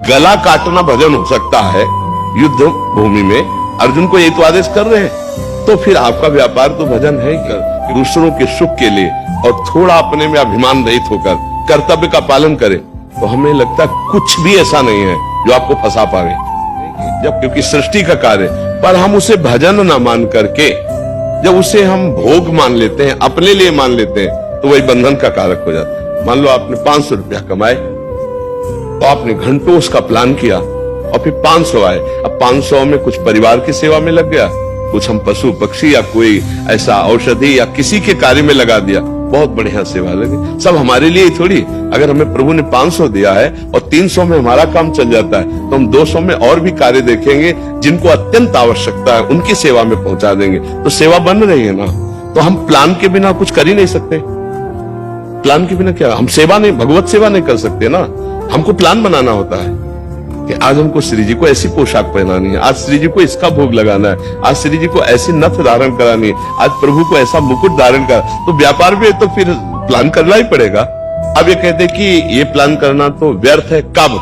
गला काटना भजन हो सकता है युद्ध भूमि में, अर्जुन को यही तो आदेश कर रहे हैं, तो फिर आपका व्यापार तो भजन है ही। दूसरों के सुख के लिए और थोड़ा अपने में अभिमान रहित होकर कर्तव्य का पालन करें, तो हमें लगता है कुछ भी ऐसा नहीं है जो आपको फंसा पावे। जब क्योंकि सृष्टि का कार्य, पर हम उसे भजन ना मान करके जब उसे हम भोग मान लेते हैं, अपने लिए मान लेते हैं, तो वही बंधन का कारक हो जाता है। मान लो आपने 500 रुपया कमाए, तो आपने घंटों उसका प्लान किया और फिर 500 आए। अब 500 में कुछ परिवार की सेवा में लग गया, कुछ हम पशु पक्षी या कोई ऐसा औषधि या किसी के कार्य में लगा दिया, बहुत बढ़िया सेवा लगी। सब हमारे लिए ही थोड़ी। अगर हमें प्रभु ने 500 दिया है और 300 में हमारा काम चल जाता है, तो हम 200 में और भी कार्य देखेंगे जिनको अत्यंत आवश्यकता है, उनकी सेवा में पहुंचा देंगे। तो सेवा बन रही है ना। तो हम प्लान के बिना कुछ कर ही नहीं सकते। प्लान के बिना क्या हम सेवा नहीं, भगवत सेवा नहीं कर सकते ना। हमको प्लान बनाना होता है कि आज हमको श्री जी को ऐसी पोशाक पहनानी है, आज श्री जी को इसका भोग लगाना है, आज श्री जी को ऐसी नथ धारण करानी है, आज प्रभु को ऐसा मुकुट धारण कर। तो व्यापार में तो फिर प्लान करना ही पड़ेगा। अब ये कहते कि ये प्लान करना तो व्यर्थ है, कब?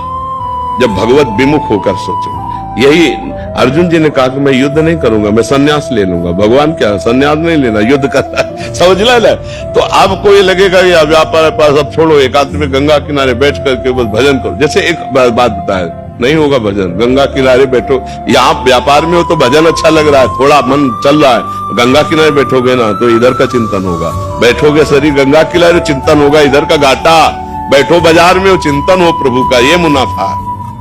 जब भगवत विमुख होकर सोचो। यही अर्जुन जी ने कहा कि मैं युद्ध नहीं करूंगा, मैं संन्यास ले लूंगा। भगवान क्या संन्यास नहीं लेना, युद्ध करता है, समझ लेना। तो आपको ये लगेगा कि व्यापार पास अब छोड़ो, एकांत में गंगा किनारे बैठ करके बस भजन करो। जैसे एक बात बताए, नहीं होगा भजन, गंगा किनारे बैठो। यहाँ व्यापार में हो तो भजन अच्छा लग रहा है, थोड़ा मन चल रहा है, गंगा किनारे बैठोगे ना तो इधर का चिंतन होगा। बैठोगे शरीर गंगा किनारे, चिंतन होगा इधर का घाटा। बैठो बाजार में, चिंतन हो प्रभु का, ये मुनाफा।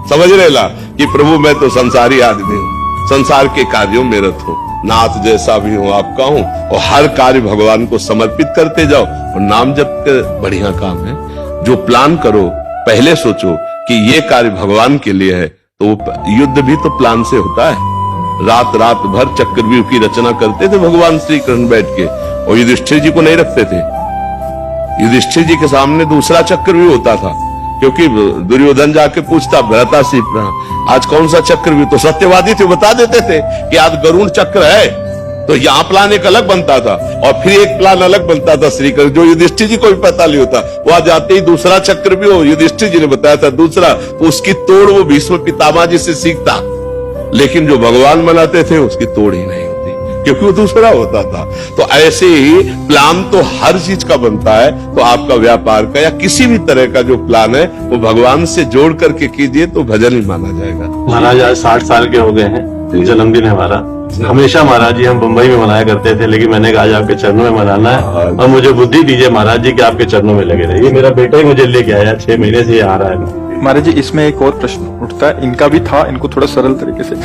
समझ रहे ला कि प्रभु मैं तो संसारी आदमी हूँ, संसार के कार्यों में रत हूँ, नाथ जैसा भी हूँ आपका हूँ, और हर कार्य भगवान को समर्पित करते जाओ। और नाम जप के बढ़िया काम है। जो प्लान करो पहले सोचो कि ये कार्य भगवान के लिए है, तो युद्ध भी तो प्लान से होता है। रात रात भर चक्रव्यूह की रचना करते थे भगवान श्री कृष्ण बैठ के, और युधिष्ठिर जी को नहीं रखते थे। युधिष्ठिर जी के सामने दूसरा चक्रव्यूह होता था, क्योंकि दुर्योधन जाके पूछता भ्रातासी आज कौन सा चक्रव्यूह, तो सत्यवादी थे, बता देते थे कि आज गरुड़ चक्र है। तो यहाँ प्लान एक अलग बनता था और फिर एक प्लान अलग बनता था श्री कृष्ण, जो युधिष्ठिर जी को भी पता नहीं होता। वहां जाते ही दूसरा चक्र भी हो, युधिष्ठिर जी ने बताया था दूसरा, तो उसकी तोड़ वो भीष्म पितामह जी से सीखता। लेकिन जो भगवान बनाते थे उसकी तोड़ ही नहीं होती, क्योंकि वो दूसरा होता था। तो ऐसे ही प्लान तो हर चीज का बनता है। तो आपका व्यापार का या किसी भी तरह का जो प्लान है वो भगवान से जोड़ करके कीजिए तो भजन ही माना जाएगा। महाराज आज 60 साल के हो गए हैं, जन्मदिन है हमारा। हमेशा महाराज जी हम मुंबई में मनाया करते थे, लेकिन मैंने कहा आज आपके चरणों में मनाना है, और मुझे बुद्धि दीजिए महाराज जी कि आपके चरणों में लगे रहिए। मेरा बेटा ही मुझे लेके आया, 6 महीने से ये आ रहा है। महाराज जी इसमें एक और प्रश्न उठता है, इनका भी था, इनको थोड़ा सरल तरीके से।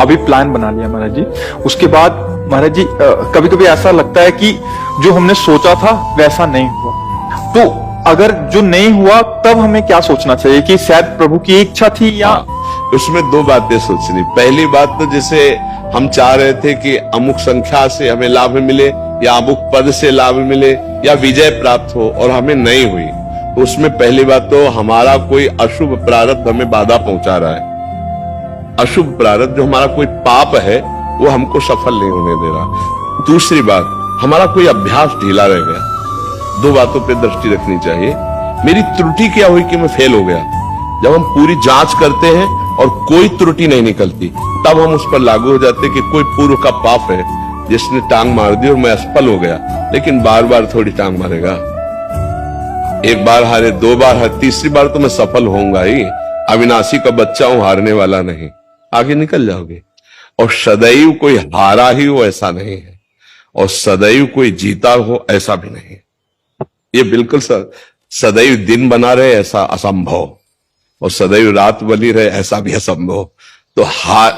अभी प्लान बना लिया महाराज जी, उसके बाद महाराज जी कभी कभी ऐसा लगता है कि जो हमने सोचा था वैसा नहीं हुआ। तो अगर जो नहीं हुआ तब हमें क्या सोचना चाहिए कि शायद प्रभु की इच्छा थी, या उसमें दो बातें सोचनी। पहली बात तो जैसे हम चाह रहे थे कि अमुक संख्या से हमें लाभ मिले, या अमुक पद से लाभ मिले, या विजय प्राप्त हो, और हमें नहीं हुई, तो उसमें पहली बात तो हमारा कोई अशुभ प्रारब्ध हमें बाधा पहुंचा रहा है। अशुभ प्रारब्ध जो हमारा कोई पाप है वो हमको सफल नहीं होने दे रहा। दूसरी बात, हमारा कोई अभ्यास ढीला रह गया। दो बातों पे दृष्टि रखनी चाहिए। मेरी त्रुटि क्या हुई कि मैं फेल हो गया? जब हम पूरी जांच करते हैं और कोई त्रुटि नहीं निकलती, तब हम उस पर लागू हो जाते कि कोई पूर्व का पाप है जिसने टांग मार दी और मैं असफल हो गया। लेकिन बार बार थोड़ी टांग मारेगा। एक बार हारे, 2 बार हारे, तीसरी बार तो मैं सफल होऊंगा ही। अविनाशी का बच्चा हूं, हारने वाला नहीं, आगे निकल जाओगे। और सदैव कोई हारा ही हो ऐसा नहीं है, और सदैव कोई जीता हो ऐसा भी नहीं। ये बिल्कुल सदैव दिन बना रहे ऐसा असंभव, और सदैव रात बनी रहे ऐसा भी असंभव। तो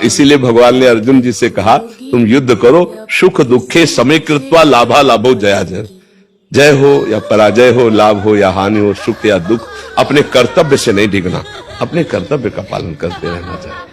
इसीलिए भगवान ने अर्जुन जी से कहा तुम युद्ध करो, सुख दुखे समय कृत्वा लाभा लाभो जया जय। जय हो या पराजय हो, लाभ हो या हानि हो, सुख या दुख, अपने कर्तव्य से नहीं डिगना, अपने कर्तव्य का पालन करते रहना चाहिए।